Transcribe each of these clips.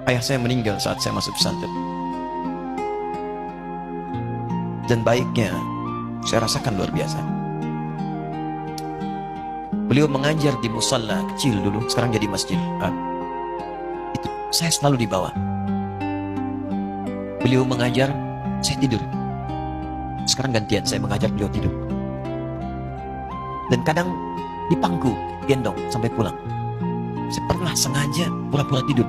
Ayah saya meninggal saat saya masuk pesantren. Dan baiknya saya rasakan luar biasa. Beliau mengajar di musalla kecil dulu, sekarang jadi masjid. Itu saya selalu dibawa. Beliau mengajar, saya tidur. Sekarang gantian saya mengajar, beliau tidur. Dan kadang di pangku, gendong sampai pulang. Saya pernah sengaja pura-pura tidur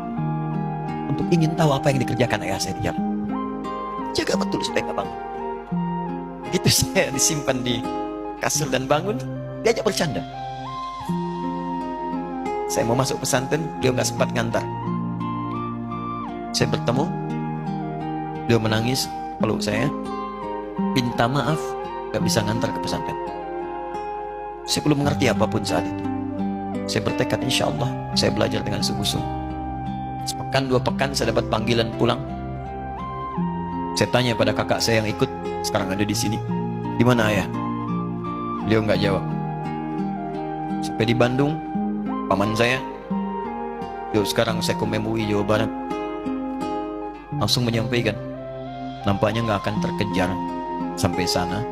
untuk ingin tahu apa yang dikerjakan ayah saya di jalan. Jaga betul supaya nggak bangun. Begitu saya disimpan di kasur dan bangun, diajak bercanda. Saya mau masuk pesantren, beliau nggak sempat ngantar. Saya bertemu, beliau menangis, peluk saya, minta maaf, nggak bisa ngantar ke pesantren. Saya belum mengerti apapun saat itu. Saya bertekad, insya Allah saya belajar dengan sungguh-sungguh. Sepekan, 2 pekan saya dapat panggilan pulang. Saya tanya pada kakak saya yang ikut, sekarang ada di sini. Di mana ayah? Beliau nggak jawab. Sampai di Bandung, paman saya, yuk sekarang saya ke MUI Jawa Barat. Langsung menyampaikan, nampaknya nggak akan terkejar sampai sana,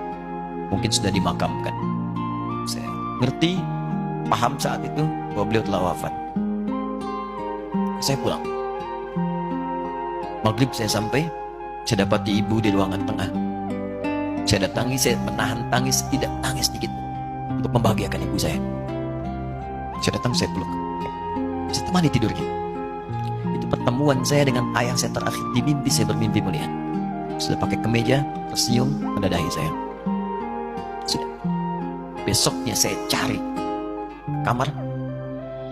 mungkin sudah dimakamkan. Saya ngerti, paham saat itu bahwa beliau telah wafat. Saya pulang. Maghrib saya sampai, saya dapati ibu di ruangan tengah. Saya datangi, saya menahan tangis, tidak tangis sedikit untuk membahagiakan ibu saya. Saya datang, saya peluk. Saya temani tidurnya. Itu pertemuan saya dengan ayah saya terakhir di mimpi. Saya bermimpi melihat sudah pakai kemeja, tersenyum, mendadahi saya. Sudah. Besoknya saya cari kamar.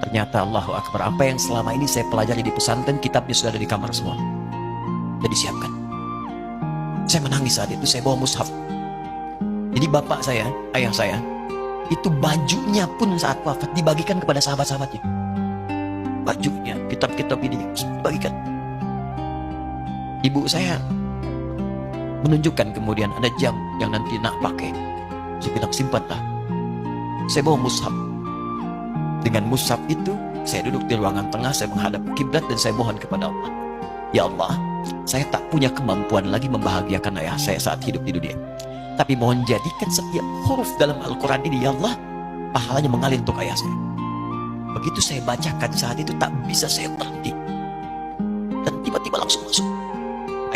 Ternyata Allahu Akbar, apa yang selama ini saya pelajari di pesantren, kitabnya sudah ada di kamar semua. Sudah disiapkan. Saya menangis saat itu, saya bawa mushaf. Jadi bapak saya, ayah saya, itu bajunya pun saat wafat dibagikan kepada sahabat-sahabatnya. Bajunya, kitab-kitab ini dibagikan. Ibu saya menunjukkan kemudian ada jam yang nanti nak pakai. Saya bilang, simpanlah. Saya bawa mushaf. Dengan mushaf itu, saya duduk di ruangan tengah, saya menghadap kiblat dan saya mohon kepada Allah. Ya Allah, saya tak punya kemampuan lagi membahagiakan ayah saya saat hidup di dunia. Tapi mohon jadikan setiap huruf dalam Al-Quran ini, ya Allah, pahalanya mengalir untuk ayah saya. Begitu saya bacakan saat itu, tak bisa saya berhenti. Dan tiba-tiba langsung masuk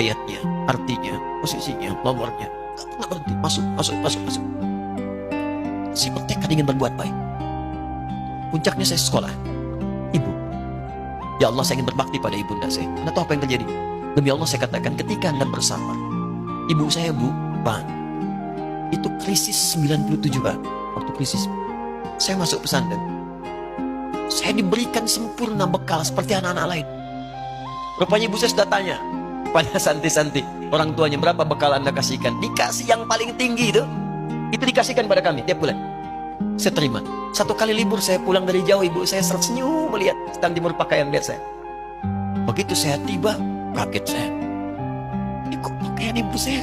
ayatnya, artinya, posisinya, nomornya. Tak pernah berhenti, masuk. Saya bertekad ingin berbuat baik. Puncaknya saya sekolah. Ibu, ya Allah, saya ingin berbakti pada ibunda saya. Anda tahu apa yang terjadi? Demi Allah saya katakan, ketika Anda bersama ibu saya, Bu, Pak, itu krisis 97, Pak. Waktu krisis, saya masuk pesantren. Saya diberikan sempurna bekal seperti anak-anak lain. Rupanya ibu saya sudah tanya pada santi-santi, orang tuanya, berapa bekal Anda kasihkan? Dikasih yang paling tinggi itu dikasihkan pada kami tiap bulan. Saya terima. 1 kali libur saya pulang dari jauh, ibu saya tersenyum melihat sedang jemur pakaian lihat saya. Begitu saya tiba, kaget saya. Ini kok pakaian ibu saya,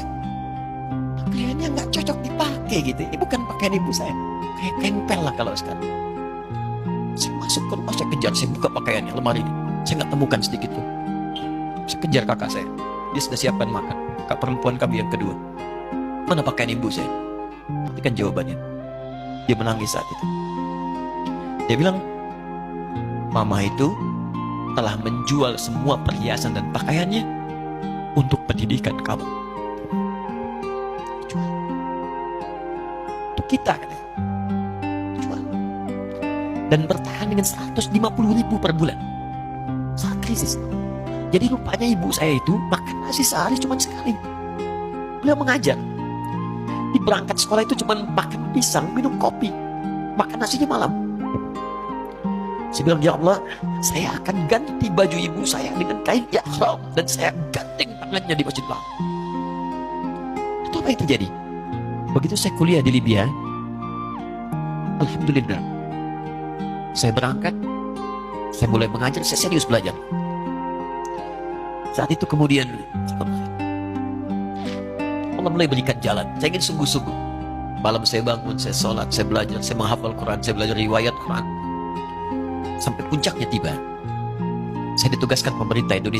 pakaiannya nggak cocok dipakai gitu. Ini bukan pakaian ibu saya, kayak tempel lah kalau sekarang. Saya masuk ke rumah, saya kejar, saya buka pakaiannya, lemari ini. Saya nggak temukan sedikit pun. Saya kejar kakak saya, dia sudah siapkan makan. Kak perempuan kami yang kedua, mana pakaian ibu saya? Perhatikan jawabannya. Dia menangis saat itu. Dia bilang, mama itu telah menjual semua perhiasan dan pakaiannya untuk pendidikan kamu. Jual. Untuk kita kan? Jual. Dan bertahan dengan 150.000 per bulan saat krisis. Jadi rupanya ibu saya itu makan nasi sehari cuma sekali. Beliau mengajar. Di berangkat sekolah itu cuma makan pisang, minum kopi, makan nasinya malam. Saya bilang, ya Allah, saya akan ganti baju ibu saya dengan kain ihram dan saya gandeng tangannya di Masjid Bang. Itu apa yang terjadi? Begitu saya kuliah di Libya, alhamdulillah, saya berangkat, saya mulai mengajar, saya serius belajar. Saat itu kemudian Allah mulai berikan jalan. Saya ingin sungguh-sungguh. Malam saya bangun, saya sholat, saya belajar, saya menghafal Quran, saya belajar riwayat Quran. Sampai puncaknya tiba. Saya ditugaskan pemerintah Indonesia